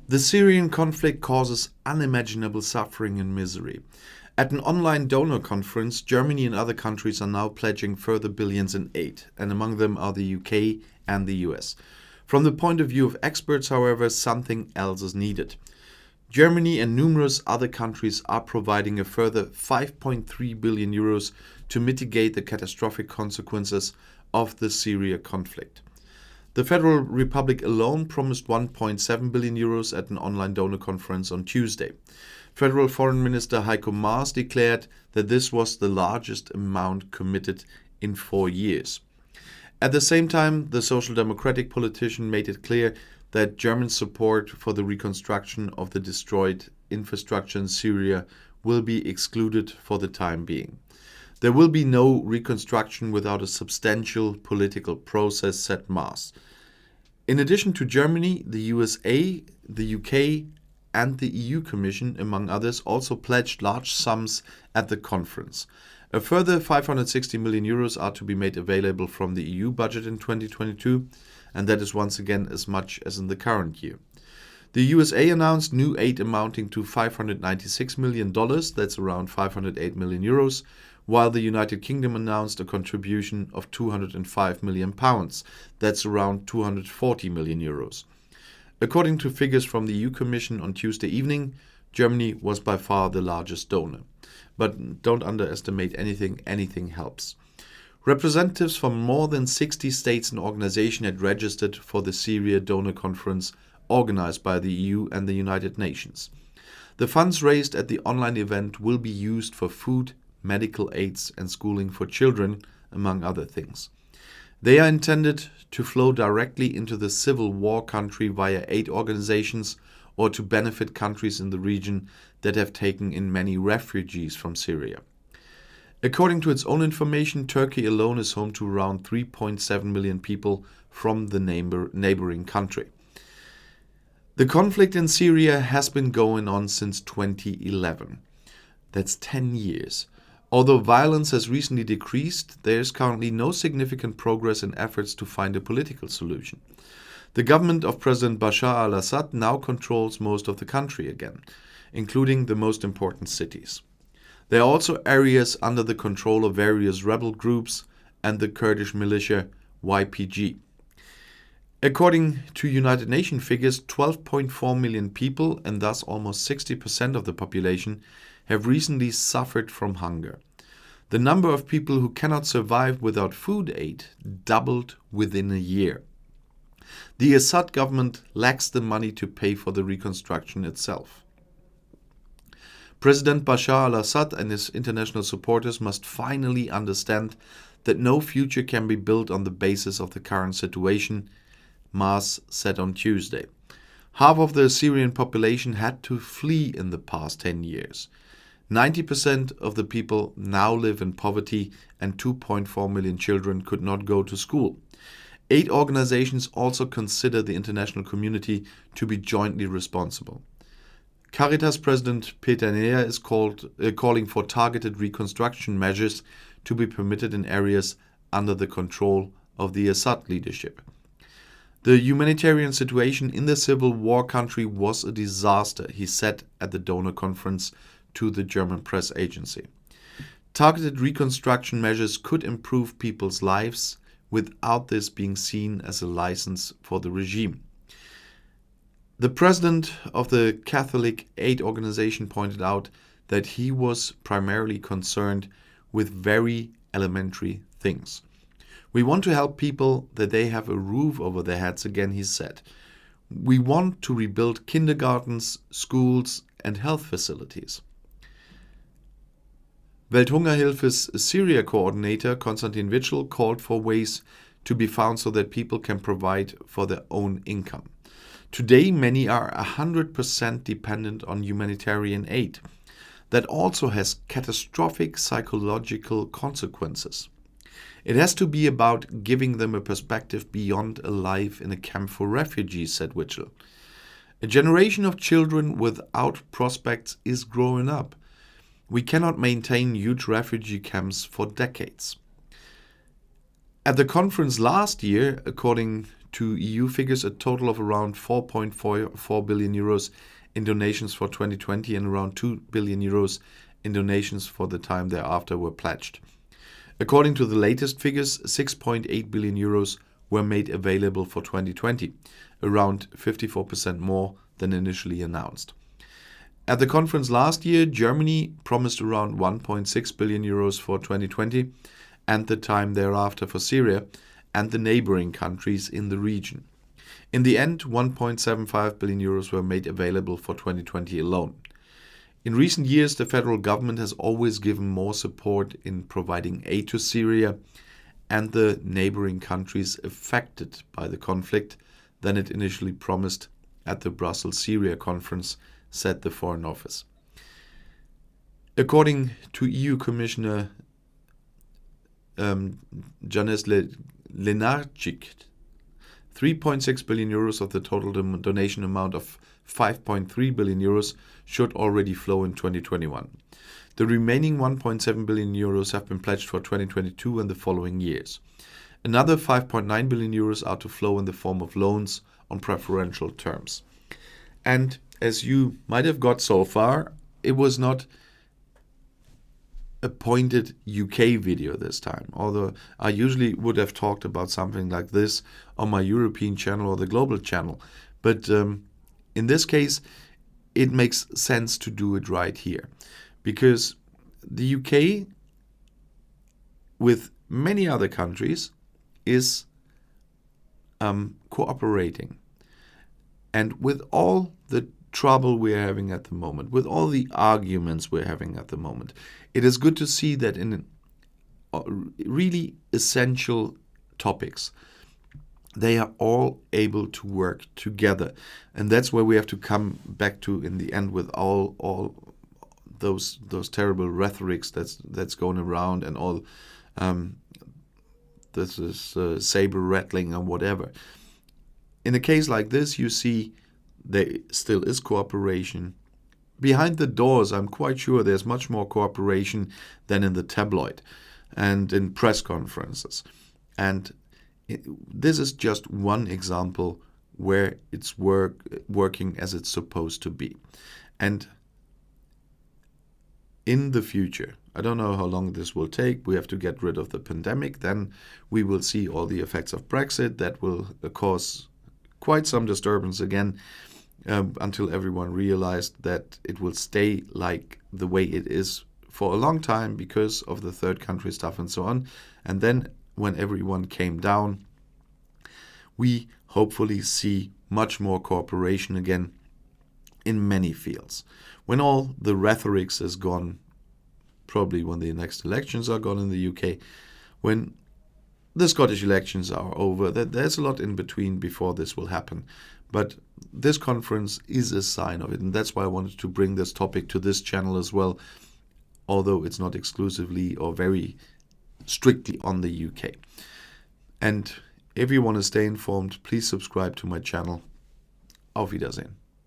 The Syrian conflict causes unimaginable suffering and misery. At an online donor conference, Germany and other countries are now pledging further billions in aid, and among them are the UK and the US. From the point of view of experts, however, something else is needed. Germany and numerous other countries are providing a further 5.3 billion euros to mitigate the catastrophic consequences of the Syria conflict. The Federal Republic alone promised 1.7 billion euros at an online donor conference on Tuesday. Federal Foreign Minister Heiko Maas declared that this was the largest amount committed in 4 years. At the same time, the Social Democratic politician made it clear that German support for the reconstruction of the destroyed infrastructure in Syria will be excluded for the time being. There will be no reconstruction without a substantial political process, said Maas. In addition to Germany, the USA, the UK, and the EU Commission, among others, also pledged large sums at the conference. A further 560 million euros are to be made available from the EU budget in 2022, and that is once again as much as in the current year. The USA announced new aid amounting to $596 million, that's around 508 million euros, while the United Kingdom announced a contribution of 205 million pounds, that's around 240 million euros. According to figures from the EU Commission on Tuesday evening, Germany was by far the largest donor. But don't underestimate anything helps. Representatives from more than 60 states and organizations had registered for the Syria Donor Conference organized by the EU and the United Nations. The funds raised at the online event will be used for food, medical aids and schooling for children, among other things. They are intended to flow directly into the civil war country via aid organizations or to benefit countries in the region that have taken in many refugees from Syria. According to its own information, Turkey alone is home to around 3.7 million people from the neighboring country. The conflict in Syria has been going on since 2011. That's 10 years. Although violence has recently decreased, there is currently no significant progress in efforts to find a political solution. The government of President Bashar al-Assad now controls most of the country again, including the most important cities. There are also areas under the control of various rebel groups and the Kurdish militia YPG. According to United Nations figures, 12.4 million people, and thus almost 60% of the population, have recently suffered from hunger. The number of people who cannot survive without food aid doubled within a year. The Assad government lacks the money to pay for the reconstruction itself. President Bashar al-Assad and his international supporters must finally understand that no future can be built on the basis of the current situation, Maas said on Tuesday. Half of the Syrian population had to flee in the past 10 years. 90% of the people now live in poverty and 2.4 million children could not go to school. Aid organizations also consider the international community to be jointly responsible. Caritas President Peter Neher is calling for targeted reconstruction measures to be permitted in areas under the control of the Assad leadership. The humanitarian situation in the civil war country was a disaster, he said at the donor conference to the German press agency. Targeted reconstruction measures could improve people's lives without this being seen as a license for the regime. The president of the Catholic Aid Organization pointed out that he was primarily concerned with very elementary things. We want to help people that they have a roof over their heads again, he said. We want to rebuild kindergartens, schools and health facilities. Welthungerhilfe's Syria coordinator Konstantin Witschel called for ways to be found so that people can provide for their own income. Today, many are 100% dependent on humanitarian aid. That also has catastrophic psychological consequences. It has to be about giving them a perspective beyond a life in a camp for refugees, said Witschel. A generation of children without prospects is growing up. We cannot maintain huge refugee camps for decades. At the conference last year, according to EU figures, a total of around 4.44 billion euros in donations for 2020 and around 2 billion euros in donations for the time thereafter were pledged. According to the latest figures, 6.8 billion euros were made available for 2020, around 54% more than initially announced. At the conference last year, Germany promised around 1.6 billion euros for 2020 and the time thereafter for Syria and the neighboring countries in the region. In the end, 1.75 billion euros were made available for 2020 alone. In recent years, the federal government has always given more support in providing aid to Syria and the neighboring countries affected by the conflict than it initially promised at the Brussels Syria Conference, said the Foreign Office. According to EU Commissioner Janes Lenarčič, 3.6 billion euros of the total donation amount of 5.3 billion euros should already flow in 2021. The remaining 1.7 billion euros have been pledged for 2022 and the following years. Another 5.9 billion euros are to flow in the form of loans on preferential terms. And as you might have got so far, it was not a pointed UK video this time, although I usually would have talked about something like this on my European channel or the global channel. But in this case, it makes sense to do it right here, because the UK, with many other countries, is cooperating. And with all the trouble we're having at the moment, with all the arguments we're having at the moment, it is good to see that in really essential topics, they are all able to work together. And that's where we have to come back to in the end, with all those terrible rhetorics that's going around, and all this is saber rattling and whatever. In a case like this, you see there still is cooperation. Behind the doors, I'm quite sure there's much more cooperation than in the tabloid and in press conferences. And this is just one example where it's working as it's supposed to be. And in the future, I don't know how long this will take. We have to get rid of the pandemic. Then we will see all the effects of Brexit. That will cause quite some disturbance again, until everyone realized that it will stay like the way it is for a long time because of the third country stuff and so on. And then when everyone came down, we hopefully see much more cooperation again in many fields. When all the rhetorics is gone, probably when the next elections are gone in the UK, when the Scottish elections are over, there's a lot in between before this will happen. But this conference is a sign of it, and that's why I wanted to bring this topic to this channel as well, although it's not exclusively or very strictly on the UK. And if you want to stay informed, please subscribe to my channel. Auf Wiedersehen.